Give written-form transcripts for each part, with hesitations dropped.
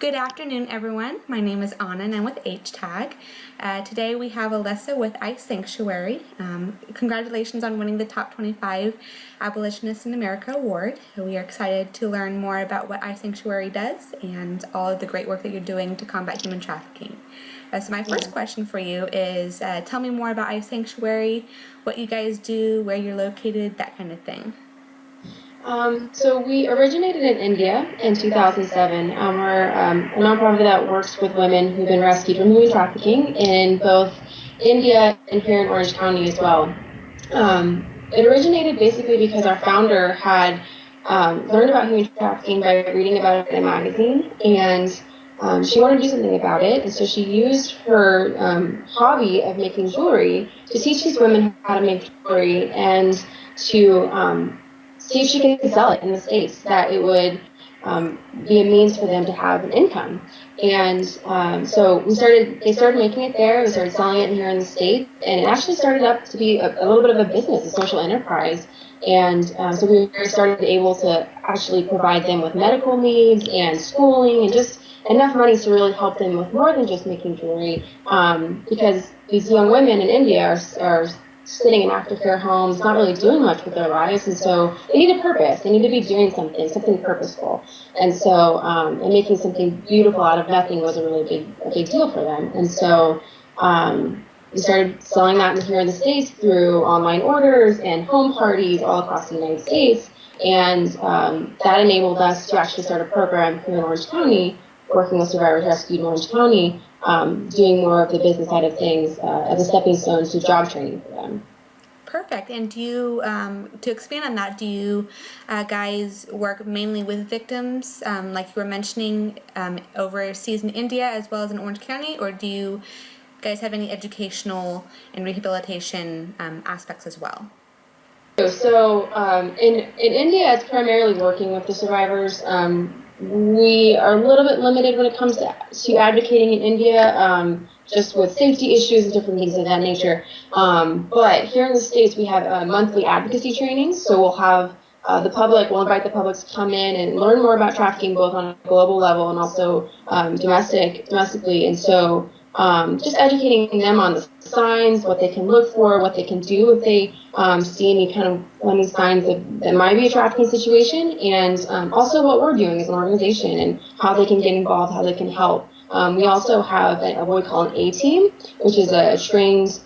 Good afternoon, everyone. My name is Anna, and I'm with HTAG. Today we have Alyssa with iSanctuary. Congratulations on winning the Top 25 Abolitionists in America Award. We are excited to learn more about what iSanctuary does and all of the great work that you're doing to combat human trafficking. So my first question for you is, tell me more about iSanctuary, what you guys do, where you're located, that kind of thing. So we originated in India in 2007. We're a nonprofit that works with women who've been rescued from human trafficking in both India and here in Orange County as well. It originated basically because our founder had learned about human trafficking by reading about it in a magazine, and she wanted to do something about it, and so she used her hobby of making jewelry to teach these women how to make jewelry and to see if she could sell it in the States, that it would be a means for them to have an income. And so they started making it there, we started selling it here in the States, and it actually started up to be a little bit of a business, a social enterprise. And so we started able to actually provide them with medical needs and schooling and just enough money to really help them with more than just making jewelry, because these young women in India are sitting in aftercare homes, not really doing much with their lives, and so they need a purpose. They need to be doing something purposeful. And so, and making something beautiful out of nothing was a big deal for them. And so, we started selling that here in the States through online orders and home parties all across the United States. And that enabled us to actually start a program here in Orange County, working with survivors rescued in Orange County, doing more of the business side of things as a stepping stone to job training for them. Perfect. And do you, to expand on that, do you guys work mainly with victims, like you were mentioning, overseas in India as well as in Orange County, or do you guys have any educational and rehabilitation aspects as well? So in India, it's primarily working with the survivors. We are a little bit limited when it comes to advocating in India, just with safety issues and different things of that nature. But here in the States, we have monthly advocacy trainings. So we'll have we'll invite the public to come in and learn more about trafficking, both on a global level and also domestically. And so just educating them on the signs, what they can look for, what they can do if they see any kind of warning signs that might be a trafficking situation, and also what we're doing as an organization and how they can get involved, how they can help. We also have what we call an A-team, which is a trained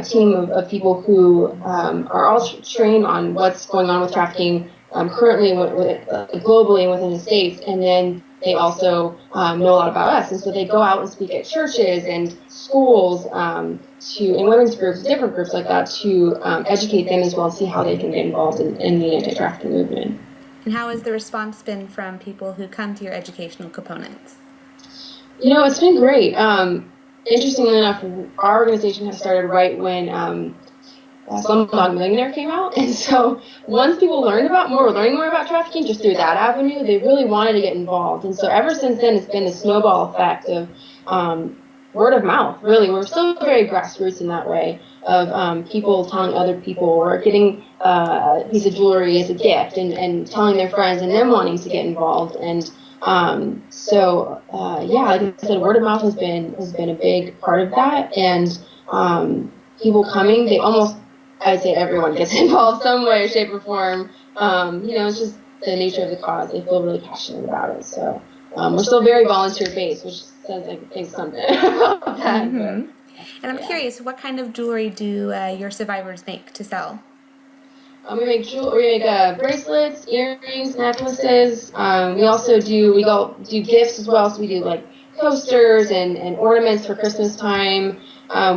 team of people who are all trained on what's going on with trafficking currently globally and within the States, and then they also know a lot about us, and so they go out and speak at churches and schools, and women's groups, different groups like that, to educate them as well and see how they can get involved in the anti-trafficking movement. And how has the response been from people who come to your educational components? It's been great. Interestingly enough, our organization has started right when Slumdog Millionaire came out, and so once people learning more about trafficking just through that avenue, they really wanted to get involved. And so ever since then, it's been the snowball effect of word of mouth. Really, we're still very grassroots in that way of people telling other people, or getting a piece of jewelry as a gift and telling their friends, and them wanting to get involved. And like I said, word of mouth has been a big part of that. And people coming, I'd say everyone gets involved some way, shape, or form. It's just the nature of the cause. They feel really passionate about it. So we're still very volunteer-based, which sounds like it takes something about that. Mm-hmm. And I'm curious, what kind of jewelry do your survivors make to sell? We make bracelets, earrings, necklaces. We also do gifts as well. So we do like coasters and ornaments for Christmas time.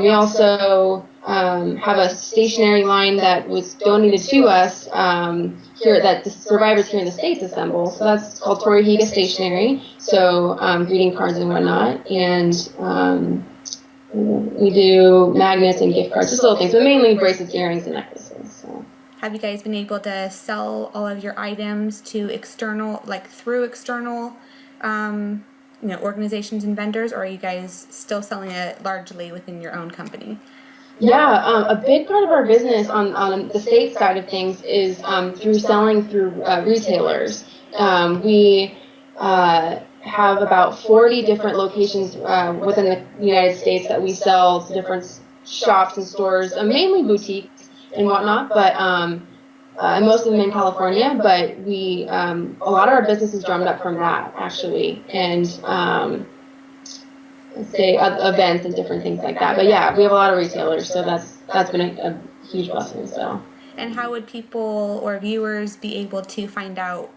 We also have a stationery line that was donated to us here, that the survivors here in the States assemble. So that's called Higa Stationery. So greeting cards and whatnot. And we do magnets and gift cards, just little things, but mainly bracelets, earrings, and necklaces. So. Have you guys been able to sell all of your items to through external organizations and vendors, or are you guys still selling it largely within your own company? Yeah, a big part of our business on the state side of things is through selling through retailers. We have about 40 different locations within the United States that we sell to different shops and stores, mainly boutiques and whatnot, but and most of them in California. But we a lot of our business is drummed up from that, actually, and say events and different things like that. But yeah, we have a lot of retailers, so that's been a huge blessing. So. And how would people or viewers be able to find out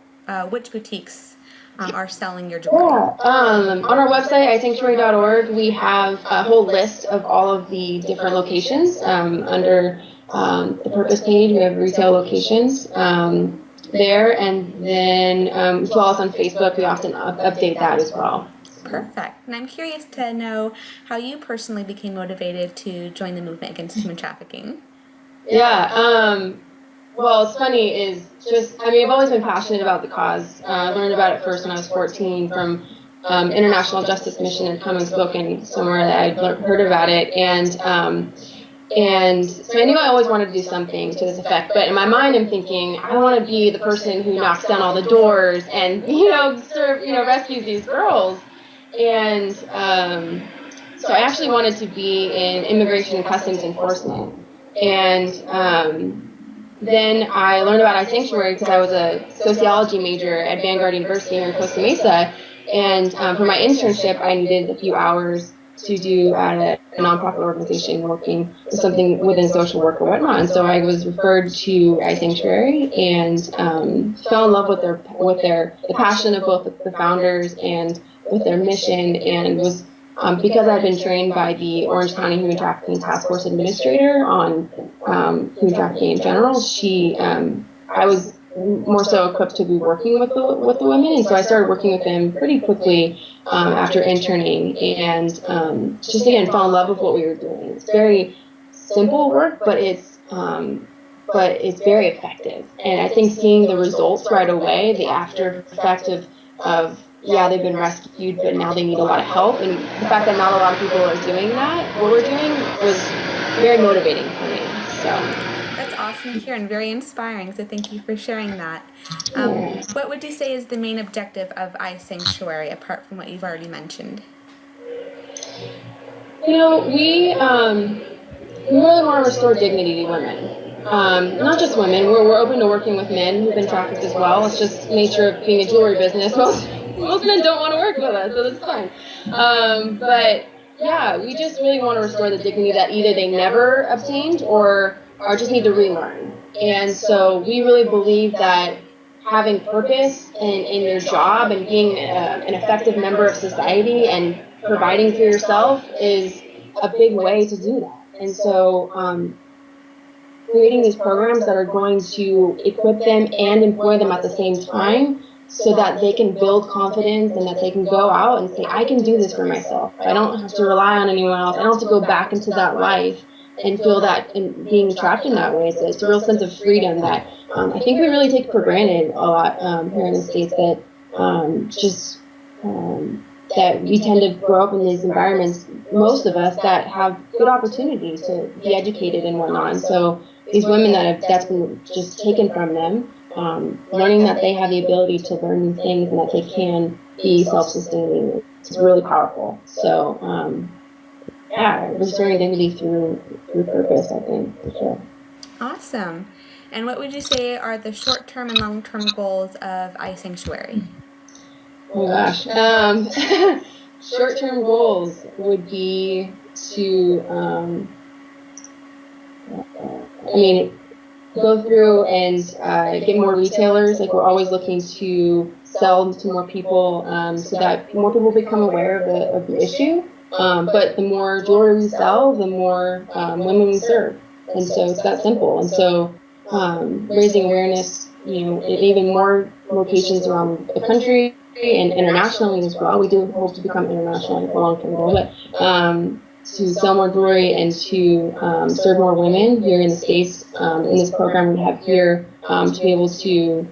which boutiques are selling your jewelry? Yeah, on our website, iSanctuary.org, we have a whole list of all of the different locations. Under the purpose page, we have retail locations there, and then as well as on Facebook, we often update that as well. Perfect. And I'm curious to know how you personally became motivated to join the movement against human trafficking. Yeah, well, it's funny is just, I've always been passionate about the cause. I learned about it first when I was 14 from International Justice Mission and come and spoken somewhere that I'd heard about it. And so I knew I always wanted to do something to this effect. But in my mind, I'm thinking, I want to be the person who knocks down all the doors and, rescues these girls. And so I actually wanted to be in immigration and customs enforcement. And then I learned about iSanctuary because I was a sociology major at Vanguard University here in Costa Mesa. And for my internship, I needed a few hours to do at a nonprofit organization working with something within social work or whatnot. And so I was referred to iSanctuary and fell in love with the passion of both the founders and with their mission, and was because I've been trained by the Orange County Human Trafficking Task Force Administrator on human trafficking in general. I was more so equipped to be working with the women, and so I started working with them pretty quickly after interning, and just again fell in love with what we were doing. It's very simple work, but it's very effective, and I think seeing the results right away, the after effect of they've been rescued, but now they need a lot of help. And the fact that not a lot of people are doing that, what we're doing, was very motivating for me. So that's awesome to hear and very inspiring. So thank you for sharing that. What would you say is the main objective of iSanctuary, apart from what you've already mentioned? We really want to restore dignity to women. Not just women. We're open to working with men who've been trafficked as well. It's just nature of being a jewelry business. Most men don't want to work with us, so that's fine. But yeah, we just really want to restore the dignity that either they never obtained or just need to relearn. And so we really believe that having purpose in your job and being an effective member of society and providing for yourself is a big way to do that. And so creating these programs that are going to equip them and employ them at the same time, so that they can build confidence and that they can go out and say, I can do this for myself. I don't have to rely on anyone else. I don't have to go back into that life and feel that and being trapped in that way. It's a real sense of freedom that I think we really take for granted a lot here in the States, that that we tend to grow up in these environments, most of us, that have good opportunities to be educated and whatnot. And so these women that's been just taken from them, learning that they have the ability to learn new things and that they can be self-sustaining is really powerful. So, restoring dignity through purpose, I think, for sure. Awesome. And what would you say are the short-term and long-term goals of iSanctuary? Oh gosh. Short-term goals would be to, go through and get more retailers. Like, we're always looking to sell to more people, so that more people become aware of the issue. But the more jewelry we sell, the more women we serve. And so it's that simple. And so raising awareness, in even more locations around the country and internationally as well. We do hope to become international for a long-term goal, but to sell more jewelry and to serve more women here in the States in this program we have here, to be able to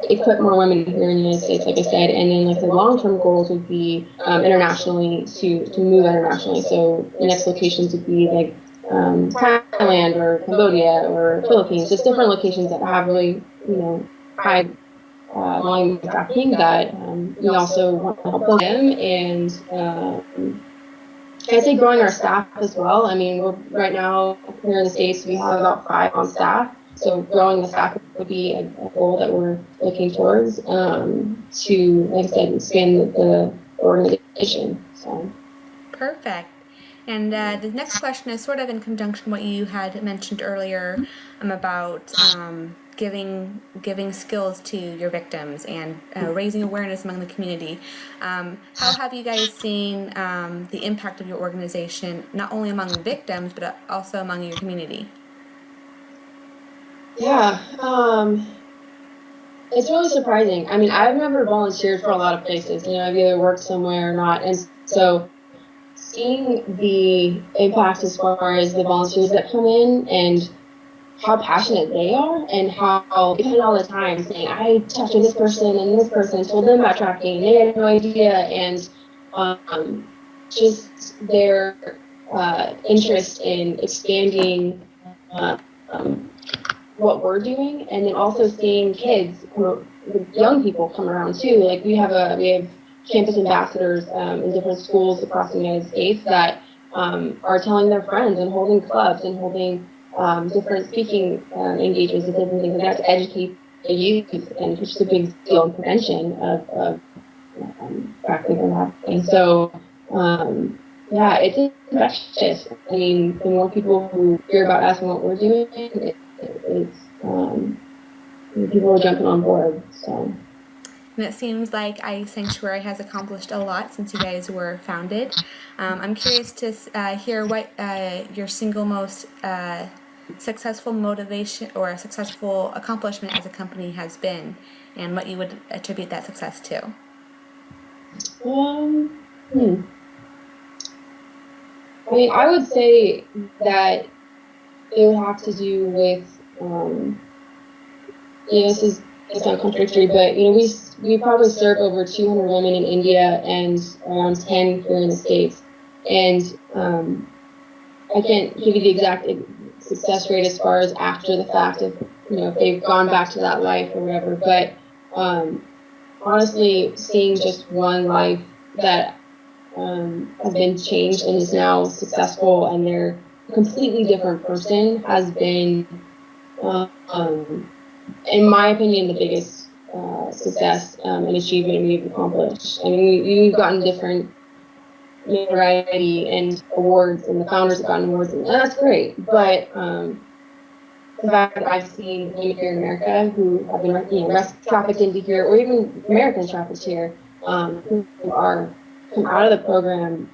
equip more women here in the United States, like I said. And then the long-term goals would be internationally, to move internationally. So the next locations would be like Thailand or Cambodia or Philippines, just different locations that have really, high volume of trafficking that we also want to help them, and I'd say growing our staff as well. I mean, we're right now here in the States, we have about 5 on staff. So growing the staff would be a goal that we're looking towards to, like I said, expand the organization. So. Perfect. And the next question is sort of in conjunction what you had mentioned earlier about giving skills to your victims and raising awareness among the community. How have you guys seen the impact of your organization, not only among victims, but also among your community? Yeah, it's really surprising. I mean, I've never volunteered for a lot of places. You know, I've either worked somewhere or not. And so seeing the impact as far as the volunteers that come in and how passionate they are, and how they come in all the time saying, I talked to this person and this person, told them about trafficking, and they had no idea, and just their interest in expanding what we're doing, and then also seeing kids, young people come around too. Like we have campus ambassadors in different schools across the United States that are telling their friends and holding clubs and holding different speaking engagements and different things like that to educate the youth, and it's just a big deal in prevention of trafficking from happening. So yeah, it's infectious. I mean, the more people who hear about us and what we're doing, it's people are jumping on board. So. And it seems like iSanctuary has accomplished a lot since you guys were founded. I'm curious to hear what your single most successful motivation or successful accomplishment as a company has been, and what you would attribute that success to. I mean, I would say that it would have to do with, this is not contradictory, but we probably serve over 200 women in India and around 10 here in the States, and I can't give you the exact success rate as far as after the fact of if they've gone back to that life or whatever, but honestly, seeing just one life that has been changed and is now successful and they're a completely different person has been, in my opinion, the biggest success and achievement we've accomplished. I mean, we've gotten different variety and awards, and the founders have gotten awards, and that's great. But the fact that I've seen women here in America who have been trafficked into here, or even Americans trafficked here, who are come out of the program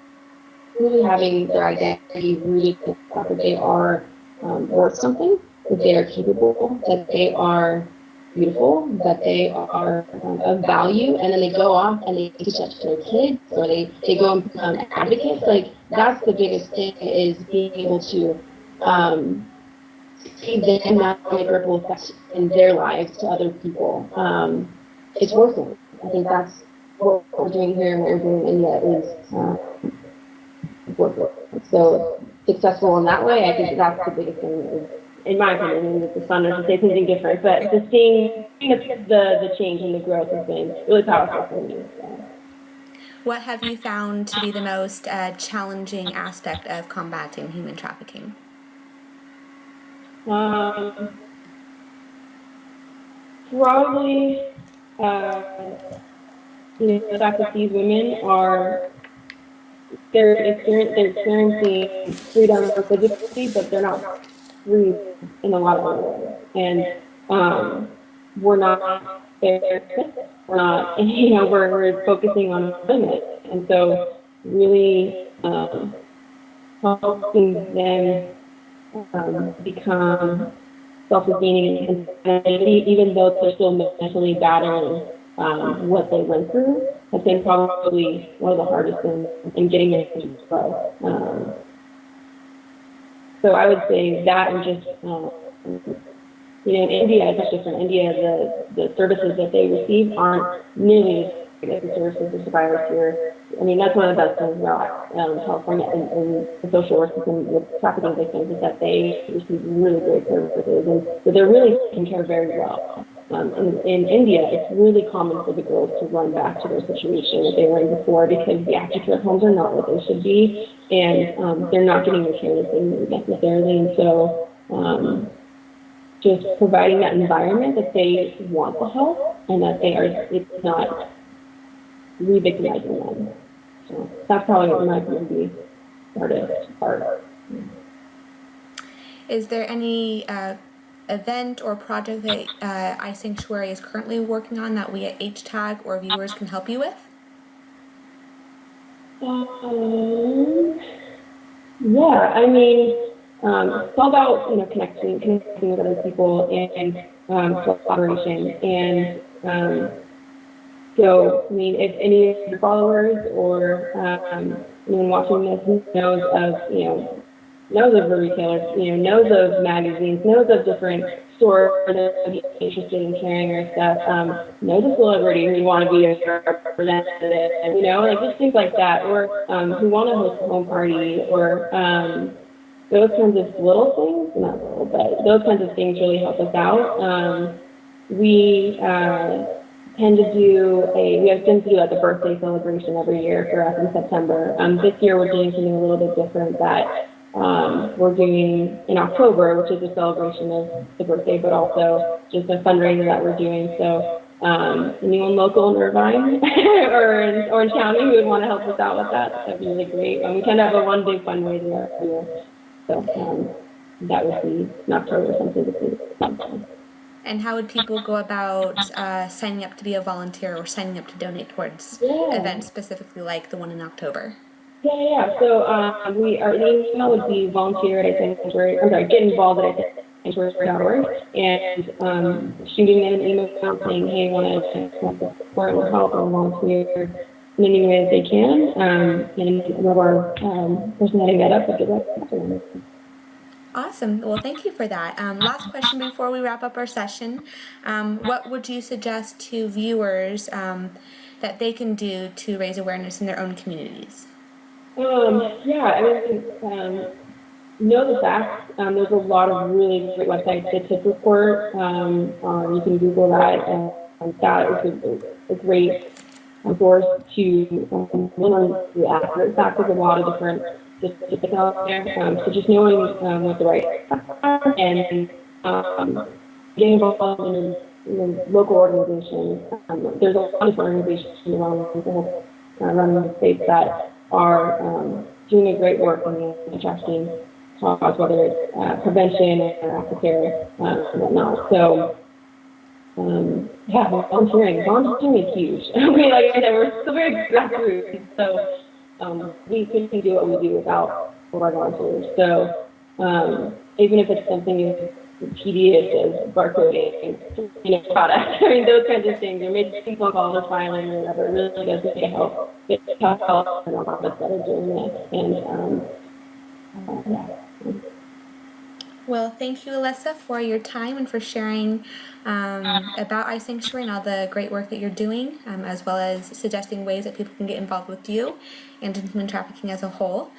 really having their identity rooted in the fact that they are worth something, that they are capable, that they are beautiful, that they are of value, and then they go off and they teach that to their kids, or they go and become advocates. Like, that's the biggest thing, is being able to see them not make ripple effects in their lives to other people. It's working. I think that's what we're doing here and what we're doing in India is working. So successful in that way, I think that's the biggest thing, in my opinion. That the founders would say something different, but just seeing the change and the growth has been really powerful for me. So. What have you found to be the most challenging aspect of combating human trafficking? Probably, the fact that these women are they're experiencing freedom physically, but they're not free in a lot of other ways. And we're not there. We're not, we're focusing on limits. And so really helping them become self-sustaining and even though they're still mentally battling what they went through, has been probably one of the hardest in getting it to grow. So I would say that, and just, in India, it's different. In India, the services that they receive aren't nearly as good as the services of survivors here. I mean, that's one of the best things about California and the social workers and with trafficking victims, is that they receive really great services, and so they're really taken care of very well. in India, it's really common for the girls to run back to their situation that they were in before because the aftercare homes are not what they should be, and they're not getting the care that they need necessarily. And so just providing that environment that they want the help and that it's not re-victimizing them. So that's probably what my opinion would be hardest part. Is there any event or project that iSanctuary is currently working on that we at HTAG or viewers can help you with? Yeah, I mean, it's all about connecting with other people and collaboration. And so, I mean, if any of your followers or anyone watching this knows of knows of the retailers, knows of magazines, knows of different stores that would be interested in carrying our stuff, knows a celebrity who want to be a representative, like just things like that, or who want to host a home party, or those kinds of little things, not little, but those kinds of things really help us out. We tend to do like a birthday celebration every year for us in September. This year we're doing something a little bit different that we're doing in October, which is a celebration of the birthday, but also just a fundraiser that we're doing. So anyone local in Irvine or in Orange County who would want to help us out with that'd be really great. We tend to have a one big fundraiser every year. So that would be in October something to do. And how would people go about signing up to be a volunteer or signing up to donate towards events specifically like the one in October? Yeah. So our email would be get involved at iSanctuary.org, and shooting in an email saying, hey, I want to support or help or volunteer in any way that they can, and one of our person heading that up would get that to them. Awesome. Well, thank you for that. Last question before we wrap up our session. What would you suggest to viewers that they can do to raise awareness in their own communities? Know the facts. There's a lot of really great websites. The tip report, you can Google that, and that is a great source to learn the accurate facts. There's a lot of different statistics out there. So just knowing what the right facts are and getting involved in local organizations. There's a lot of organizations around the states that are doing a great work on the attracting cause, whether it's prevention or aftercare and whatnot. So, volunteering is huge. Like I said, we're still very grassroots, so we can do what we do without our volunteers. So, even if it's something as tedious as barcoding, products, those kinds of things, or making phone calls or filing or whatever, it really does make help. It's tough help and a lot of us that are doing this, and Well, thank you, Alyssa, for your time and for sharing about iSanctuary and all the great work that you're doing, as well as suggesting ways that people can get involved with you and in human trafficking as a whole.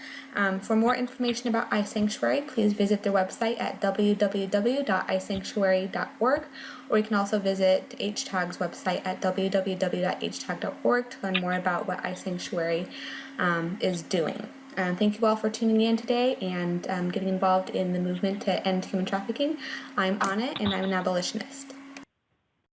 For more information about iSanctuary, please visit their website at www.iSanctuary.org, or you can also visit HTAG's website at www.htag.org to learn more about what iSanctuary is doing. Thank you all for tuning in today and getting involved in the movement to end human trafficking. I'm Anna, and I'm an abolitionist.